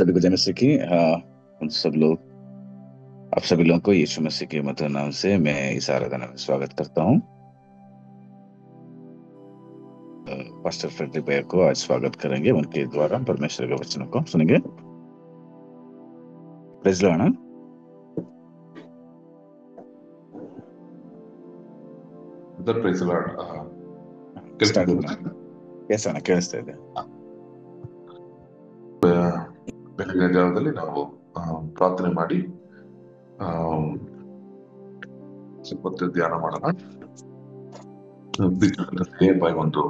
सभी को जय मसीह की उन सब लोग आप सभी लोगों को यीशु मसीह के मधुर नाम से मैं इस आराधना में स्वागत करता हूँ। पास्टर फ्रेडरिक भैया को आज स्वागत करेंगे, उनके द्वारा परमेश्वर के वचनों को सुनेंगे। Praise Lord. Praise Lord. ಕೇಳಿಸ್ತಾ ಕೇಳಿಸ್ತಾ ಇದೆ. ಬೆಳಗಿನ ಜಾವದಲ್ಲಿ ನಾವು ಪ್ರಾರ್ಥನೆ ಮಾಡಿ ಸ್ವಲ್ಪ ಧ್ಯಾನ ಮಾಡೋಣ. ಒಂದು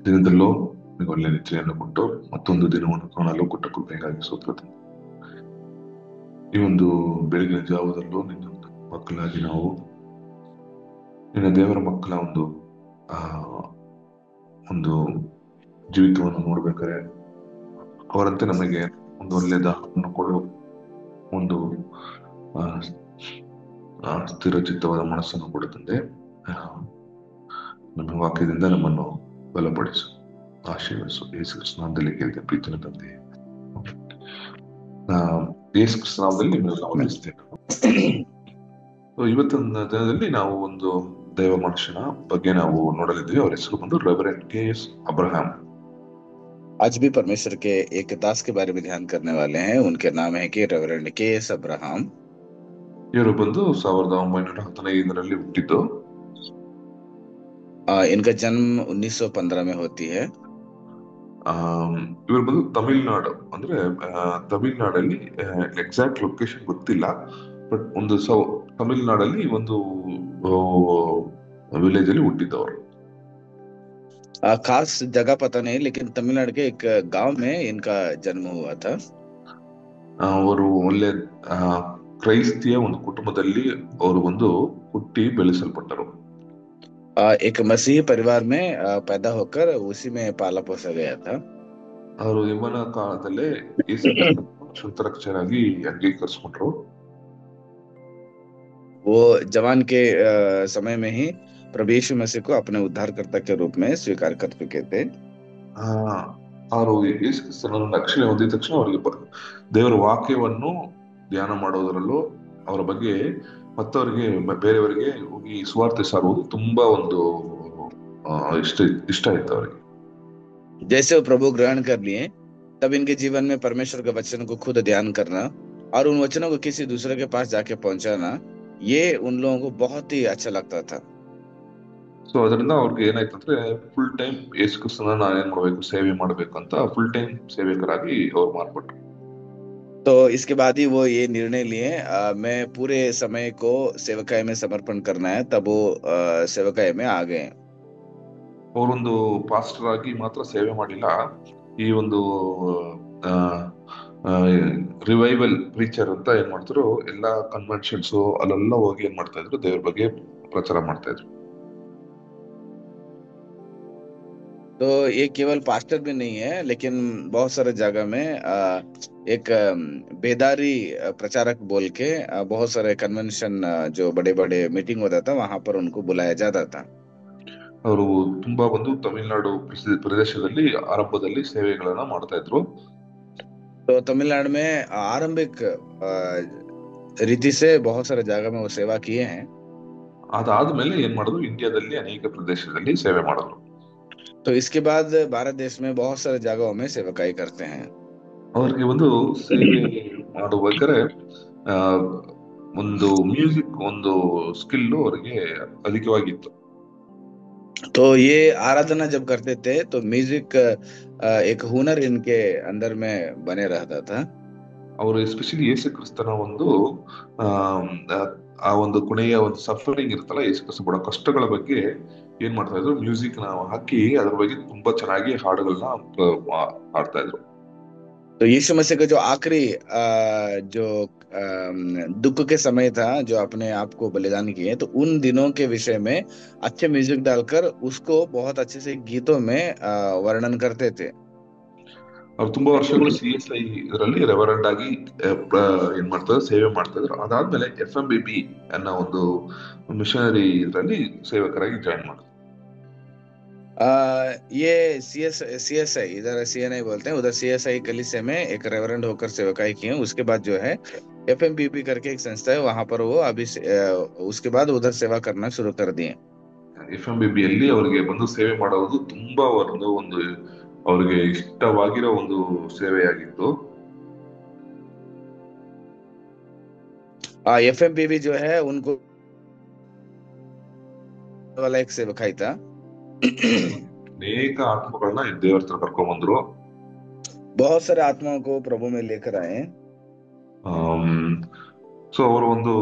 ದಿನದಲ್ಲೋ ನೀವು ಒಳ್ಳೆ ನಿದ್ರೆಯನ್ನು ಕೊಟ್ಟು ಮತ್ತೊಂದು ದಿನವನ್ನು ಕಾಣಲು ಕೊಟ್ಟ ಕೃಪೆಗಾಗಿ ಸ್ತೋತ್ರ. ಈ ಒಂದು ಬೆಳಗಿನ ಜಾವದಲ್ಲೂ ನಿನ್ನ ಮಕ್ಕಳಾಗಿ ನಾವು ನಿನ್ನ ದೇವರ ಮಕ್ಕಳ ಒಂದು ಜೀವಿತವನ್ನು ನೋಡ್ಬೇಕಾದ್ರೆ ಅವರಂತೆ ನಮಗೆ ಒಂದು ಒಳ್ಳೆಯ ದಾಹವನ್ನು ಕೊಡು, ಒಂದು ಸ್ಥಿರ ಚಿತ್ತವಾದ ಮನಸ್ಸನ್ನು ಕೊಡುತ್ತಂದೆ. ನಮ್ಮ ವಾಕ್ಯದಿಂದ ನಮ್ಮನ್ನು ಬಲಪಡಿಸು, ಆಶೀರ್ವದಿಸು. ಯೇಸು ಕೃಷ್ಣದಲ್ಲಿ ಕೇಳಿದ ಪ್ರೀತಿನ ತಂದೆ, ಯೇಸು ಕೃಷ್ಣದಲ್ಲಿ ನಿಮ್ಮನ್ನು ಗಮನಿಸ್ತೇನೆ. ಇವತ್ತಿನ ದಿನದಲ್ಲಿ ನಾವು ಒಂದು ದೈವ ಮನುಷ್ಯನ ಬಗ್ಗೆ ನಾವು ನೋಡಲಿದ್ದೀವಿ. ಅವರ ಹೆಸರು ಬಂದು ರೆವರೆಂಡ್ ಕೆ.ಎಸ್. ಅಬ್ರಹಾಂ. आज भी परमेश्वर के एक दास के बारे में ध्यान करने वाले हैं। उनके नाम है कि रेवरेंड के.एस. अब्राहम। ಇವರು ಬಂದು 1915 ಹುಟ್ಟಿದ್ದು. इनका जन्म 1915 में होती है। ಇವರು ಬಂದು ತಮಿಳುನಾಡು, ಅಂದ್ರೆ ತಮಿಳುನಾಡಲ್ಲಿ ಎಕ್ಸಾಕ್ಟ್ ಲೊಕೇಶನ್ ಗೊತ್ತಿಲ್ಲ, ಬಟ್ ಒಂದು ತಮಿಳುನಾಡಲ್ಲಿ ಒಂದು ವಿಲೇಜ್ ಅಲ್ಲಿ ಹುಟ್ಟಿದ್ದವರು. खास जगह पता नहीं, लेकिन तमिलनाडु के एक गांव में इनका जन्म हुआ था। ಅವರು ಒಳ್ಳೆ ಕ್ರೈಸ್ತಿಯ ಒಂದು ಕುಟುಂಬದಲ್ಲಿ ಅವರು ಒಂದು ಹುಟ್ಟಿ ಬೆಳೆಸಲ್ಪಟ್ಟರು. एक मसीही परिवार में पैदा होकर उसी में पाला पोसा गया था। ಅವರು ಯೌವನ ಕಾಲದಲ್ಲೇ ಯೇಸು ಸ್ವಂತ ರಕ್ಷಕರಾಗಿ ಅಂಗೀಕರಿಸಿಕೊಂಡ್ರು. वो जवान के समय में ही प्रभु यीशु मसीह को अपने उद्धारकर्ता के रूप में स्वीकार कर चुके थे। ಅವರು ಯೇಸು ಕ್ರಿಸ್ತನನ್ನು ರಕ್ಷಣೆ ಹೊಂದಿದ ತಕ್ಷಣ ಅವರಿಗೆ ದೇವರ ವಾಕ್ಯವನ್ನು ಧ್ಯಾನ ಮಾಡೋದರಲ್ಲೂ ಅವರ ಬಗ್ಗೆ ಮತ್ತವರಿಗೆ ಬೇರೆಯವರಿಗೆ ಹೋಗಿ ಸುವಾರ್ತೆ ಸಾರುವುದು ತುಂಬಾ ಒಂದು ಇಷ್ಟ ಆಯ್ತು ಅವರಿಗೆ. जैसे वो प्रभु ग्रहण कर लिए, तब इनके जीवन में परमेश्वर के वचन को खुद ध्यान करना और उन वचनों को किसी दूसरे के पास जाके पहुंचाना, ये उन लोगों को बहुत ही अच्छा लगता था। ಸೊ ಅದರಿಂದ ಅವ್ರಿಗೆ ಏನಾಯ್ತಂದ್ರೆ ಫುಲ್ ಟೈಮ್ ಯೇಸು ಕ್ರಿಸ್ತನ ನಾನೇನ್ ಮಾಡ್ಬೇಕು, ಸೇವೆ ಮಾಡ್ಬೇಕು ಅಂತ ಫುಲ್ ಟೈಮ್ ಸೇವಕರಾಗಿ ಅವ್ರು ಮಾರ್ಪಟ್ರು. तो इसके बाद ही वो ये निर्णय लिए मैं पूरे समय को सेवकाई में समर्पण करना है, तब वो सेवकाई में आ गए। ಅವರೊಂದು ಪಾಸ್ಟರ್ ಆಗಿ ಮಾತ್ರ ಸೇವೆ ಮಾಡಿಲ್ಲ, ಈ ಒಂದು ರಿವೈವಲ್ ಪ್ರೀಚರ್ ಅಂತ ಏನ್ ಮಾಡ್ತಾರೆ, ಎಲ್ಲಾ ಕನ್ವೆನ್ಷನ್ಸ್ ಅಲ್ಲೆಲ್ಲ ಹೋಗಿ ಏನ್ ಮಾಡ್ತಾ ಇದ್ರು, ದೇವ್ರ ಬಗ್ಗೆ ಪ್ರಚಾರ ಮಾಡ್ತಾ ಇದ್ರು. तो ये केवल पास्टर भी नहीं है, लेकिन बहुत सारे जगह में एक बेदारी प्रचारक बोल के बहुत सारे कन्वेंशन जो बड़े बड़े मीटिंग होता था, वहां पर उनको बुलाया जाता था। ಅವರು ತುಂಬಾ ಒಂದು ತಮಿಳುನಾಡು ಪ್ರದೇಶದಲ್ಲಿ ಆರಂಭದಲ್ಲಿ ಸೇವೆಗಳನ್ನ ಮಾಡ್ತಾ ಇದ್ರು. तो तमिलनाडु में आरंभिक रीति से बहुत सारे जगह में वो सेवा किए हैं। ಅದಾದ್ಮೇಲೆ ಏನ್ ಮಾಡಿದ್ರು, ಇಂಡಿಯಾದಲ್ಲಿ ಅನೇಕ ಪ್ರದೇಶದಲ್ಲಿ ಸೇವೆ ಮಾಡಿದ್ರು. तो इसके बाद भारत देश में बहुत सारे जगहों में सेवकाई करते हैं। ಅವ್ರಿಗೆ ಒಂದು ಸೇವೆ ಮಾಡಬೇಕಾದ್ರೆ ಒಂದು ಮ್ಯೂಸಿಕ್ ಒಂದು ಸ್ಕಿಲ್ ಅವರಿಗೆ ಅಧಿಕವಾಗಿತ್ತು. तो ये आराधना जब करते थे तो म्यूजिक एक हुनर इनके अंदर में बने रहता था। ಅವರು ಎಸ್ಪೆಷಲಿ ಯೇಸು ಕ್ರಿಸ್ತನ ಒಂದು ಆ ಒಂದು ಕೊನೆಯ ಒಂದು ಸಫರಿಂಗ್ ಇರುತ್ತಲ್ಲ, ಯೇಸು ಕ್ರಿಸ್ತ ಪಡೋ ಕಷ್ಟಗಳ ಬಗ್ಗೆ ಏನ್ ಮಾಡ್ತಾ ಇದ್ರು, ಮ್ಯೂಸಿಕ್ ನ ಹಾಕಿ ಅದ್ರ ಬಗ್ಗೆ ತುಂಬಾ ಚೆನ್ನಾಗಿ ಹಾಡುಗಳನ್ನ ಹಾಡ್ತಾ ಇದ್ರು. तो यीशु मसीह का जो आखिरी जो दुख के समय था, जो अपने आप को बलिदान किए, तो उन दिनों के विषय में अच्छे म्यूजिक डालकर उसको बहुत अच्छे से गीतों में वर्णन करते थे। ಅವ್ರು ತುಂಬಾ ವರ್ಷಗಳು CSI ಇದರಲ್ಲಿ ರೆವರೆಂಡ್ ಆಗಿ ಏನ್ ಮಾಡ್ತಾರೆ, ಸೇವೆ ಮಾಡ್ತಾ ಇದ್ರು. ಅದಾದ್ಮೇಲೆ FMBP ಅನ್ನೋ ಒಂದು ಮಿಷನರಿ ಇದರಲ್ಲಿ ಸೇವಕರಾಗಿ ಜಾಯಿನ್ ಮಾಡಿದ್ರು. ये CSI, इधर CNI बोलते हैं, उधर CSI कलीसिया में एक रेवरेंड होकर सेवकाई की है। उसके बाद जो है FMPP करके एक संस्था है, वहां पर वो अभी उसके बाद उधर सेवा करना शुरू कर दिए। FMBB ಯಲ್ಲಿ ಅವರಿಗೆ ಬಂದು ಸೇವೆ ಮಾಡೋದು ತುಂಬಾ ಒಂದು ಅವರಿಗೆ ಇಷ್ಟವಾಗಿರೋ ಒಂದು ಸೇವೆಯಾಗಿತ್ತು. FMPP जो है उनको वाला एक सेवकाई था। ಅನೇಕ ಆತ್ಮಗಳನ್ನ ದೇವರ ಹತ್ರ ಕರ್ಕೊಂಡ್ ಬಂದ್ರು. बहुत सारे आत्माओं को प्रभु में लेकर आए। ಸೊ ಅವ್ರು ಬಂದು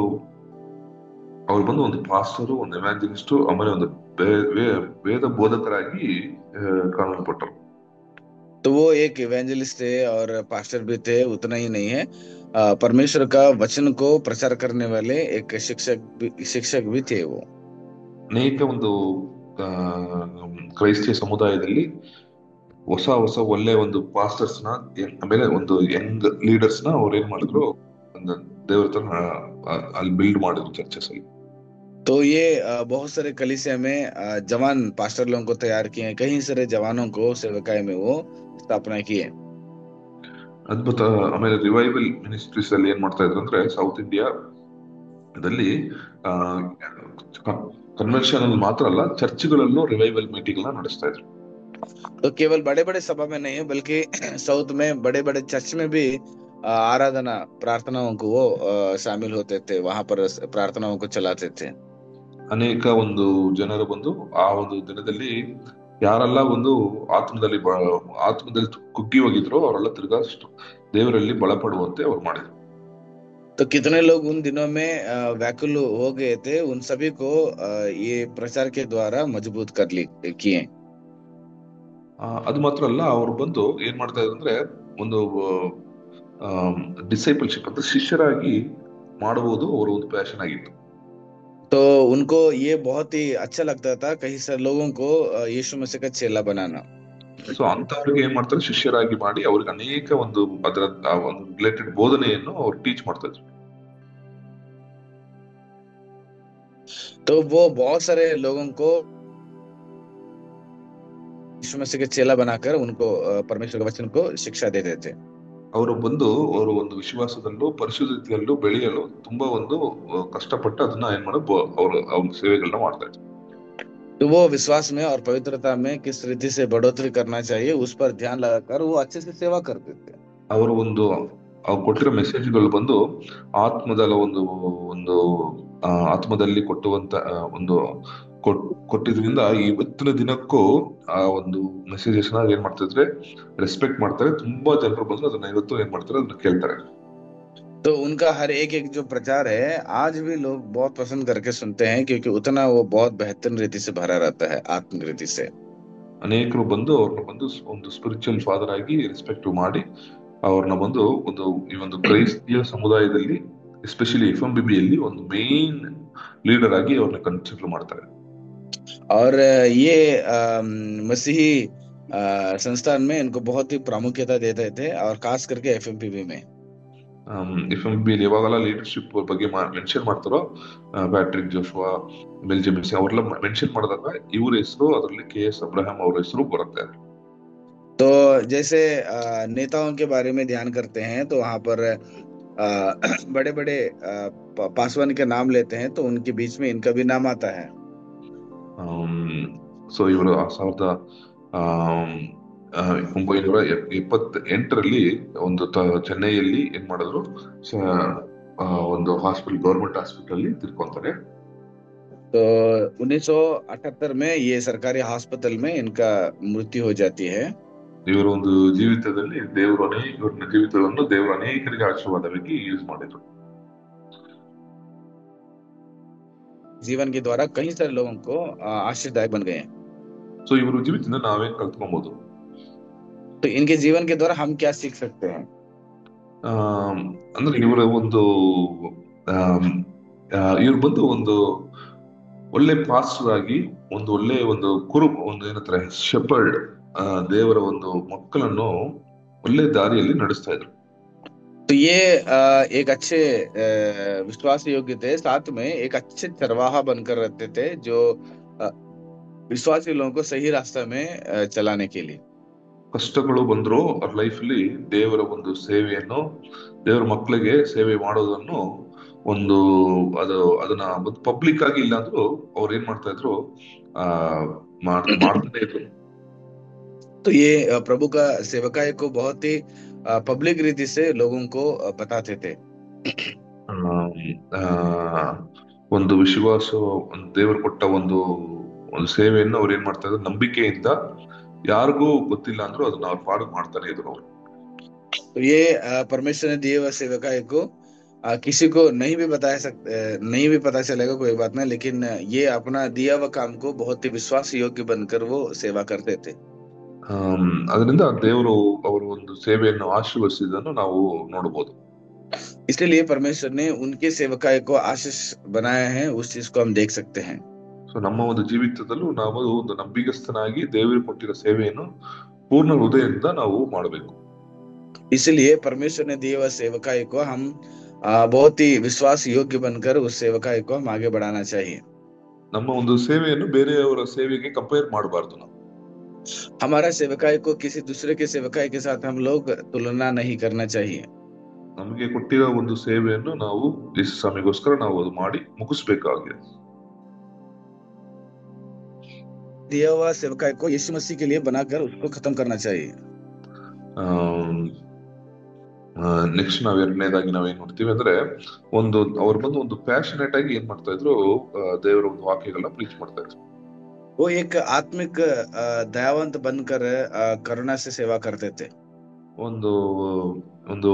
ಒಂದು ಪಾಸ್ಟರು, ಒಂದು ಎವಾಂಜಲಿಸ್ಟ್, ಆಮೇಲೆ ಒಂದು ವೇದ ಬೋಧಕರಾಗಿ ಕಾಣಲ್ಪಟ್ಟರು. तो वो एक इवेंजलिस्ट थे और पास्टर भी थे, उतना ही नहीं है, परमेश्वर का वचन को प्रचार करने वाले एक शिक्षक भी थे वो। ಅನೇಕ ಒಂದು ಕ್ರೈಸ್ತಿಯ ಸಮುದಾಯದಲ್ಲಿ ಹೊಸ ಹೊಸ ಒಳ್ಳೆ ಒಂದು ಪಾಸ್ಟರ್ಸ್ ನ, ಆಮೇಲೆ ಒಂದು ಯಂಗ್ ಲೀಡರ್ಸ್ ನ ಅವ್ರು ಏನ್ ಮಾಡಿದ್ರು, ದೇವರ ತರ ಅಲ್ಲಿ ಬಿಲ್ಡ್ ಮಾಡಿದ್ರು ಚರ್ಚಸ್ ಅಲ್ಲಿ. तो ये बहुत सारे कलीसिया में जवान पास्टर लोगों को तैयार किए, कई सारे जवानों को सेवकाई में वो स्थापना किए। ಅದ್ಭುತ. ಆಮೇಲೆ ರಿವೈವಲ್ ಮಿನಿಸ್ಟ್ರೀಸ್ ಅಲ್ಲಿ ಏನ್ ಮಾಡ್ತಾ ಇದ್ರು ಅಂದ್ರೆ, ಸೌತ್ ಇಂಡಿಯಾದಲ್ಲಿ ಕನ್ವೆನ್ಷನ್ ಅಲ್ಲಿ ಮಾತ್ರ ಅಲ್ಲ, ಚರ್ಚ್ಗಳಲ್ಲೂ ರಿವೈವಲ್ ಮೀಟಿಂಗ್ ನ ನಡೆಸ್ತಾ ಇದ್ರು. तो केवल बड़े बड़े सभा में नहीं है, बल्कि साउथ में बड़े बड़े चर्च में भी आराधना प्रार्थनाओं को वो शामिल होते थे, वहां पर प्रार्थनाओं को चलाते थे। ಅನೇಕ ಒಂದು ಜನರು ಬಂದು ಆ ಒಂದು ದಿನದಲ್ಲಿ ಯಾರೆಲ್ಲ ಒಂದು ಆತ್ಮದಲ್ಲಿ ಕುಗ್ಗಿ ಹೋಗಿದ್ರು ಅವರೆಲ್ಲ ತಿರ್ಗಾ ದೇವರಲ್ಲಿ ಬಲಪಡುವಂತೆ ಅವ್ರು ಮಾಡಿದ್ರು. तो कितने लोग उन दिनों में व्याकुल हो गए थे, उन सभी को ये प्रचार के द्वारा मजबूत किए। ಅದು ಮಾತ್ರ ಅಲ್ಲ, ಅವ್ರು ಬಂದು ಏನ್ ಮಾಡ್ತಾ ಇದ್ರು ಅಂದ್ರೆ, ಒಂದು ಡಿಸೈಪಲ್ಶಿಪ್ ಅಂತ ಶಿಷ್ಯರಾಗಿ ಮಾಡುವುದು ಅವರ ಒಂದು ಪ್ಯಾಷನ್ ಆಗಿತ್ತು. तो उनको ये बहुत ही अच्छा लगता था कई सारे लोगों को यीशु मसीह का चेला बनाना। ಸೊ ಅಂತವ್ರಿಗೆ ಏನ್ ಮಾಡ್ತಾರೆ, ಶಿಷ್ಯರಾಗಿ ಮಾಡಿ ಅವ್ರಿಗೆ ಅನೇಕ ಒಂದು ಅದರ ಒಂದು ರಿಲೇಟೆಡ್ ಬೋಧನೆಯನ್ನು ಅವ್ರು ಟೀಚ್ ಮಾಡ್ತಾ ಇದ್ರು. तो वो बहुत सारे लोगों को यीशु मसीह के चेला बनाकर उनको परमेश्वर के वचन को शिक्षा देते थे। ಅವರು ಬಂದು ಅವರು ಒಂದು ವಿಶ್ವಾಸದಲ್ಲೂ ಪರಿಶುದ್ಧತೆಯಲ್ಲೂ ಬೆಳೆಯಲು ತುಂಬಾ ಒಂದು ಕಷ್ಟಪಟ್ಟು ಅದನ್ನ ಏನ್ ಮಾಡೋದು, ಅವ್ರ ಸೇವೆಗಳನ್ನ ಮಾಡ್ತಾ ಇದ್ರು. तो वो विश्वास में और पवित्रता में किस रीति से बढ़ोतरी करना चाहिए उस पर ध्यान लगाकर वो अच्छे से सेवा करते थे। ಅವರು ಅವ್ರು ಕೊಟ್ಟಿರೋ ಮೆಸೇಜ್ಗಳು ಬಂದು ಒಂದು ಆತ್ಮದಲ್ಲಿ ಕೊಟ್ಟುವಂತ ಒಂದು ಕೊಟ್ಟಿದ್ರಿಂದ ಇವತ್ತಿನ ದಿನಕ್ಕೂ ಆ ಒಂದು ಮೆಸೇಜಸ್ ನ ಏನ್ ಮಾಡ್ತಿದ್ರೆ ರೆಸ್ಪೆಕ್ಟ್ ಮಾಡ್ತಾರೆ. ತುಂಬಾ ಜನರು ಬಂದು ಅದನ್ನ ಇವತ್ತು ಏನ್ ಮಾಡ್ತಾರೆ, ಅದನ್ನ ಕೇಳ್ತಾರೆ. तो उनका हर एक जो प्रचार है आज भी लोग बहुत पसंद करके सुनते हैं, क्योंकि उतना वो बहुत बेहतरीन रीति से भरा रहता है आत्मिक रीति से। ಅನೇಕರು ಬಂದು ಅವ್ರನ್ನ ಬಂದು ಒಂದು ಸ್ಪಿರಿಚುವಲ್ ಫಾದರ್ ಆಗಿ ರೆಸ್ಪೆಕ್ಟ್ ಮಾಡಿ ಅವ್ರನ್ನ ಬಂದು ಈ ಒಂದು ಕ್ರೈಸ್ತಿಯ ಸಮುದಾಯದಲ್ಲಿ ಎಸ್ಪೆಷಲಿ FMBB ಯಲ್ಲಿ ಒಂದು ಮೇನ್ ಲೀಡರ್ ಆಗಿ ಅವ್ರನ್ನ ಕನ್ಸಿಡರ್ ಮಾಡ್ತಾರೆ. और ये मसीही संस्थान में इनको बहुत ही प्रामुख्यता देते थे, और खास करके FMPB में। FMBB ಯಾವಾಗೆಲ್ಲ ಲೀಡರ್ಶಿಪ್ ಬಗ್ಗೆ ಮೆನ್ಷನ್ ಮಾಡ್ತಾರೋ, ಪ್ಯಾಟ್ರಿಕ್ ಜೋಶುವಾ, ಬೆಲ್ಜಮಿಸ್ ಅವರೆಲ್ಲ ಮೆನ್ಷನ್ ಮಾಡಿದಾಗ ಇವ್ರ ಹೆಸರು ಅದರಲ್ಲಿ KS ಅಬ್ರಹಾಂ ಅವ್ರ ಹೆಸರು ಬರುತ್ತೆ. तो जैसे नेताओं के बारे में ध्यान करते हैं तो वहां पर बड़े बड़े पासवान के नाम लेते हैं, तो उनके बीच में इनका भी नाम आता है। ಸೊ ಇವರು 1978ರಲ್ಲಿ ಒಂದು ಚೆನ್ನೈಯಲ್ಲಿ ಏನ್ ಮಾಡಿದ್ರು, ಒಂದು ಹಾಸ್ಪಿಟಲ್, ಗವರ್ಮೆಂಟ್ ಹಾಸ್ಪಿಟಲ್ ಅಲ್ಲಿ ತಿರ್ಕೊಂತಾರೆ. तो 1978 में ये सरकारी हॉस्पिटल में इनका मृत्यु हो जाती है। ಇವರ ಒಂದು ಜೀವಿತದಲ್ಲಿ ಇವ್ರನ್ನ ಜೀವಿತವನ್ನು ದೇವರು ಅನೇಕರಿಗೆ ಆಶೀರ್ವಾದವಾಗಿ ಯೂಸ್ ಮಾಡಿದ್ರು. जीवन के द्वारा कई सारे लोगों को आशीर्वाद बन गए। ಸೊ ಇವರು ಜೀವಿತದಿಂದ ನಾವೇನ್ ಕಲ್ತ್ಕೊಬಹುದು? तो इनके जीवन के द्वारा हम क्या सीख सकते हैं? ಅಂದ್ರೆ ಇವರ ಒಂದು ಇವ್ರು ಬಂದು ಒಂದು ಒಳ್ಳೆ ಪಾಸ್ಟರ್ ಆಗಿ, ಒಂದು ಒಳ್ಳೆ ಒಂದು ಒಂದು ಏನಂತಾರೆ ಶೆಪರ್ಡ್, ದೇವರ ಒಂದು ಮಕ್ಕಳನ್ನು ಒಳ್ಳೆ ದಾರಿಯಲ್ಲಿ ನಡೆಸ್ತಾ ಇದ್ರು. तो ये एक अच्छे विश्वास योग्य थे, साथ में एक अच्छे चरवाहा बनकर रहते थे, जो विश्वासी लोगों को सही रास्ता में चलाने के लिए। ಕಷ್ಟಗಳು ಬಂದ್ರು ಅವ್ರ ಲೈಫ್ ಅಲ್ಲಿ ದೇವರ ಒಂದು ಸೇವೆಯನ್ನು, ದೇವರ ಮಕ್ಕಳಿಗೆ ಸೇವೆ ಮಾಡೋದನ್ನು ಒಂದು ಅದನ್ನ ಒಂದು ಪಬ್ಲಿಕ್ ಆಗಿ ಇಲ್ಲ ಅಂದ್ರೂ ಅವ್ರು ಏನ್ ಮಾಡ್ತಾ ಇದ್ರು, ಆ ಮಾಡ್ತಾನೆ ಇದ್ರು. तो ये प्रभु का सेवकाई को बहुत ही पब्लिक रीति से लोगों को बताते थे। ಆ, ಒಂದು ವಿಶ್ವಾಸ, ಒಂದು ದೇವರು ಕೊಟ್ಟ ಒಂದು ಒಂದು ಸೇವೆಯನ್ನು ಅವ್ರು ಏನ್ ಮಾಡ್ತಾ ಇದ್ರು, ನಂಬಿಕೆಯಿಂದ ಯಾರಿಗೂ ಗೊತ್ತಿಲ್ಲ ಅಂದ್ರೂ ಅದನ್ನ ಅವ್ರ ಪಾಡು ಮಾಡ್ತಾನೆ ಇದ್ರು ಅವ್ರು. तो ये परमेश्वर ने दिए हुए सेवकाई को किसी को नहीं भी पता चलेगा, कोई बात नहीं, लेकिन ये अपना दिया हुआ काम को बहुत ही विश्वास योग्य बनकर वो सेवा करते थे। ಅದರಿಂದ ದೇವರು ಅವರ ಒಂದು ಸೇವೆಯನ್ನು ಆಶೀರ್ವದಿಸಿದ್ದನ್ನು ನಾವು ನೋಡಬಹುದು. इसलिए परमेश्वर ने उनके सेवकाई को आशीष बनाया है, उस चीज को हम देख सकते हैं। ಸೊ ನಮ್ಮ ಒಂದು ಜೀವಿತದಲ್ಲೂ ನಾವು ಒಂದು ನಂಬಿಗಸ್ತನಾಗಿ ದೇವರು ಕೊಟ್ಟಿರೋ ಸೇವೆಯನ್ನು ಪೂರ್ಣ ಹೃದಯದಿಂದ ನಾವು ಮಾಡಬೇಕು. इसलिए परमेश्वर ने दिए हुए सेवकाई को हम बहुत ही विश्वास योग्य बनकर उस सेवकाई को हम आगे बढ़ाना चाहिए। ನಮ್ಮ ಒಂದು ಸೇವೆಯನ್ನು ಬೇರೆಯವರ ಸೇವೆಗೆ ಕಂಪೇರ್ ಮಾಡಬಾರ್ದು. ನಾವು हमारा सेवकाई को किसी दूसरे के सेवकाई के साथ हम लोग तुलना नहीं करना चाहिए। ನಮಗೆ ಕೊಟ್ಟಿರೋ ಒಂದು ಸೇವೆಯನ್ನು ನಾವು ಯೇಸು ಸ್ವಾಮಿಗೋಸ್ಕರ ನಾವು ಅದು ಮಾಡಿ ಮುಗಿಸ್ಬೇಕಾಗಿದೆ. दिया हुआ सेवकाई को यीशु मसीह के लिए बनाकर उसको खत्म करना चाहिए। ನೆಕ್ಸ್ಟ್ ನಾವ್ ಎರಡನೇದಾಗಿ ನಾವೇನ್ ನೋಡ್ತೀವಿ ಅಂದ್ರೆ, ಅವ್ರು ಬಂದು ಒಂದು ಪ್ಯಾಷನೇಟ್ ಆಗಿ ಏನ್ ಮಾಡ್ತಾ ಇದ್ರು, ದೇವರ ಒಂದು ವಾಕ್ಯಗಳನ್ನ ಪ್ರೀಚ್ ಮಾಡ್ತಾ ಇದ್ರು. वो एक आत्मिक दयावंत बनकर करुणा से सेवा करते थे। ಒಂದು ಒಂದು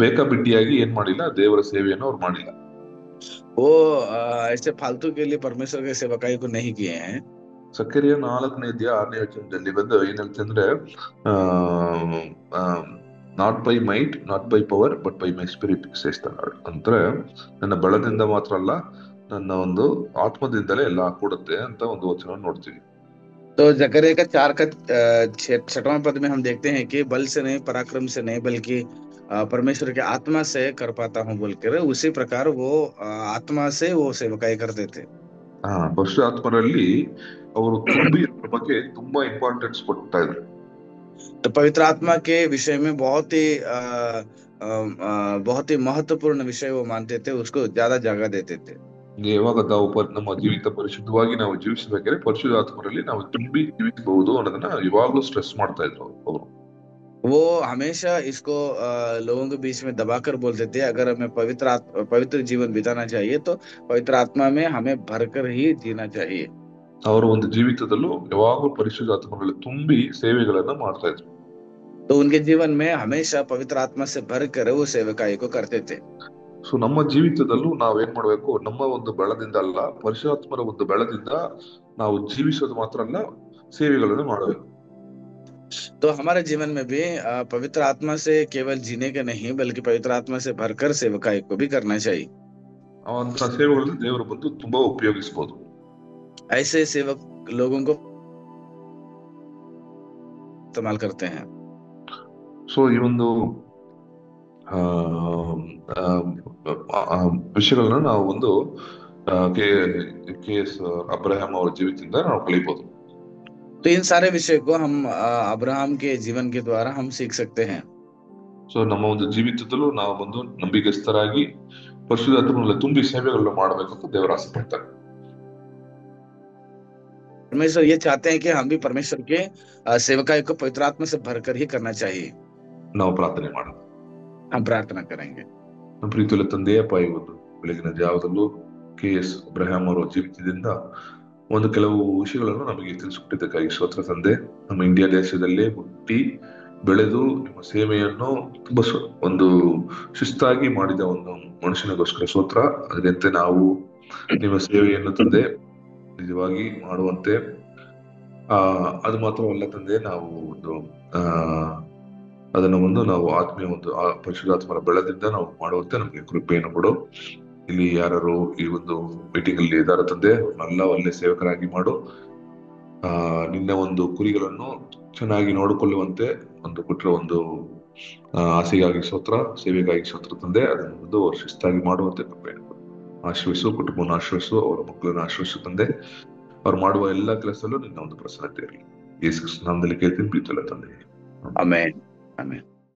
ಬೇಕಾಬಿಟ್ಟಿಯಾಗಿ ಏನ್ ಮಾಡಿಲ್ಲ, ದೇವರ ಸೇವೆಯನ್ನು ಅವ್ರು ಮಾಡಿಲ್ಲ. वो ऐसे फालतू के लिए परमेश्वर के सेवकाई को नहीं किए हैं। ಸಕ್ಕರೆಯ 4ನೇ ಅಧ್ಯಾಯ 6ನೇ ವಚನದಲ್ಲಿ ಬಂದು ಏನ್ ಹೇಳ್ತಂದ್ರೆ, not by might, not by power, but by my spirit says the Lord. ಅಂದ್ರೆ ನನ್ನ ಬಲದಿಂದ ಮಾತ್ರ ಅಲ್ಲ, ನನ್ನ ಒಂದು ಆತ್ಮದಿಂದಲೇ ಎಲ್ಲ ಕೂಡುತ್ತೆ ಅಂತ ಒಂದು ವಚನ ನೋಡ್ತೀವಿ. तो जकरिया का 4 का 6वां पद में हम देखते हैं कि बल से नहीं, पराक्रम से नहीं, बल्कि परमेश्वर के आत्मा से कर पाता हूँ बोलकर, उसी प्रकार वो आत्मा से वो सेवकाई करते थे। ಪರಶುರಾತ್ಮರಲ್ಲಿ ಅವರು ತುಂಬಿ ಅದ್ರ ಬಗ್ಗೆ ತುಂಬಾ ಇಂಪಾರ್ಟೆನ್ಸ್ ಕೊಡ್ತಾ ಇದ್ರು. तो पवित्र आत्मा के विषय में बहुत ही महत्वपूर्ण विषय वो मानते थे, उसको ज्यादा जगह देते थे। ಯಾವಾಗ ನಾವು ನಮ್ಮ ಜೀವಿತ ಪರಿಶುದ್ಧವಾಗಿ ನಾವು ಜೀವಿಸಬೇಕಾದ್ರೆ ಪರಿಶುದ್ಧಾತ್ಮರಲ್ಲಿ ನಾವು ತುಂಬಿ ಜೀವಿಸಬಹುದು ಅನ್ನೋದನ್ನ ಯಾವಾಗ್ಲೂ ಸ್ಟ್ರೆಸ್ ಮಾಡ್ತಾ ಇದ್ರು ಅವರು. वो हमेशा इसको लोगों के बीच में दबाकर बोलते थे, अगर हमें पवित्र जीवन बिताना चाहिए तो पवित्र आत्मा में हमें भरकर ही जीना चाहिए। ಅವರ ಒಂದು ಜೀವಿತದಲ್ಲೂ ಯಾವಾಗಲೂ ಪರಿಶುದ್ಧಾತ್ಮರಲ್ಲಿ ತುಂಬಿ ಸೇವೆಗಳನ್ನ ಮಾಡ್ತಾ ಇದ್ರು. तो उनके जीवन में हमेशा पवित्र आत्मा से भरकर वो सेवकाई को करते थे। ಸೊ ನಮ್ಮ ಜೀವಿತದಲ್ಲೂ ನಾವೇನ್ ಮಾಡ್ಬೇಕು, ನಮ್ಮ ಒಂದು ಬೆಳದಿಂದ ಅಲ್ಲ, ಪರಿಶುದ್ಧಾತ್ಮರ ಒಂದು ಬೆಳದಿಂದ ನಾವು ಜೀವಿಸೋದು ಮಾತ್ರ ಅಲ್ಲ, ಸೇವೆಗಳನ್ನು ಮಾಡಬೇಕು. तो हमारे जीवन में भी पवित्र आत्मा से केवल जीने के नहीं, बल्कि पवित्र आत्मा से भरकर सेवकाई को भी करना चाहिए। ಅಂತ ಸೇವೆಗಳನ್ನು ದೇವರು ಬಂದು ತುಂಬಾ ಉಪಯೋಗಿಸಬಹುದು. ऐसे सेवक लोगों को इस्तेमाल करते हैं। ಸೊ ಈ ಒಂದು ವಿಷಯಗಳನ್ನ ನಾವು ಒಂದು KS ಅಬ್ರಹಾಂ ಅವರ ಜೀವಿತದಿಂದ ನಾವು ಕಲಿಬಹುದು. तो इन सारे विषय को हम अब्राहम के जीवन के द्वारा हम सीख सकते हैं। ಸೊ ನಮ್ಮ ಒಂದು ಜೀವಿತದಲ್ಲೂ ನಾವು ಒಂದು ನಂಬಿಗಸ್ತರಾಗಿ ಪರಿಶುದ್ಧಾತ್ಮನಲ್ಲಿ ತುಂಬಿ ಸೇವೆಗಳನ್ನ ಮಾಡಬೇಕಂತ ದೇವರು ಆಸೆ ಪಡ್ತಾರೆ. परमेश्वर ये चाहते हैं कि हम भी परमेश्वर के सेवकाई को पवित्र आत्मा से भरकर ही करना चाहिए। ನಾವು ಪ್ರಾರ್ಥನೆ ಮಾಡೋಣ. हम प्रार्थना करेंगे। ನಮ್ಮ ಪ್ರೀತಿಯ ತಂದೆಯಪ್ಪ, ಈ ಒಂದು ಬೆಳಗಿನ ಜಾವದಲ್ಲೂ KS ಅಬ್ರಹಾಂ ಅವರ ಜೀವಿತದಿಂದ ಒಂದು ಕೆಲವು ವಿಷಯಗಳನ್ನು ನಮಗೆ ತಿಳಿಸಿಕೊಟ್ಟಿದ್ದಕ್ಕಾಗಿ ಸ್ತೋತ್ರ ತಂದೆ. ನಮ್ಮ ಇಂಡಿಯಾ ದೇಶದಲ್ಲೇ ಹುಟ್ಟಿ ಬೆಳೆದು ನಿಮ್ಮ ಸೇವೆಯನ್ನು ತುಂಬಾ ಒಂದು ಶಿಸ್ತಾಗಿ ಮಾಡಿದ ಒಂದು ಮನುಷ್ಯನಿಗೋಸ್ಕರ ಸ್ತೋತ್ರ. ಅದರಂತೆ ನಾವು ನಿಮ್ಮ ಸೇವೆಯನ್ನು ತಂದೆ ನಿಜವಾಗಿ ಮಾಡುವಂತೆ, ಅದು ಮಾತ್ರವಲ್ಲ ತಂದೆ, ನಾವು ಒಂದು ಅದನ್ನ ನಾವು ಆತ್ಮೀಯ ಒಂದು ಪರಿಶುದ್ಧಾತ್ಮರ ಬೆಳದಿಂದ ನಾವು ಮಾಡುವಂತೆ ನಮಗೆ ಕೃಪೆಯನ್ನು ಕೊಡು. ಇಲ್ಲಿ ಯಾರು ಈ ಒಂದು ಮೀಟಿಂಗ್ ಅಲ್ಲಿ ಇದಾರ ತಂದೆ, ಅವ್ರನ್ನೆಲ್ಲ ಒಳ್ಳೆ ಸೇವಕರಾಗಿ ಮಾಡು. ನಿನ್ನ ಒಂದು ಕುರಿಗಳನ್ನು ಚೆನ್ನಾಗಿ ನೋಡಿಕೊಳ್ಳುವಂತೆ ಒಂದು ಕೊಟ್ಟಿರೋ ಒಂದು ಆಸೆಗಾಗಿ ಸ್ತೋತ್ರ, ಸೇವೆಗಾಗಿ ಸ್ತೋತ್ರ ತಂದೆ. ಅದನ್ನು ಅವ್ರು ಶಿಸ್ತಾಗಿ ಮಾಡುವಂತೆ ಕೃಪೆಯನ್ನು ಕೊಡು. ಆಶ್ರಯಿಸು, ಕುಟುಂಬವನ್ನು ಆಶ್ರಯಿಸು, ಅವರ ಮಕ್ಕಳನ್ನು ಆಶ್ರಯಿಸು ತಂದೆ. ಅವ್ರು ಮಾಡುವ ಎಲ್ಲಾ ಕೆಲಸದಲ್ಲೂ ನಿನ್ನ ಒಂದು ಪ್ರಸನ್ನತೆ ಇರಲಿ. ಯೇಸು ಕ್ರಿಸ್ತನ ನಾಮದಲ್ಲಿ ಕೇಳ್ತೀನಿ ಪ್ರೀತಿಯುಳ್ಳ ತಂದೆಯೇ. ಆಮೆನ್. ಆಮೆನ್.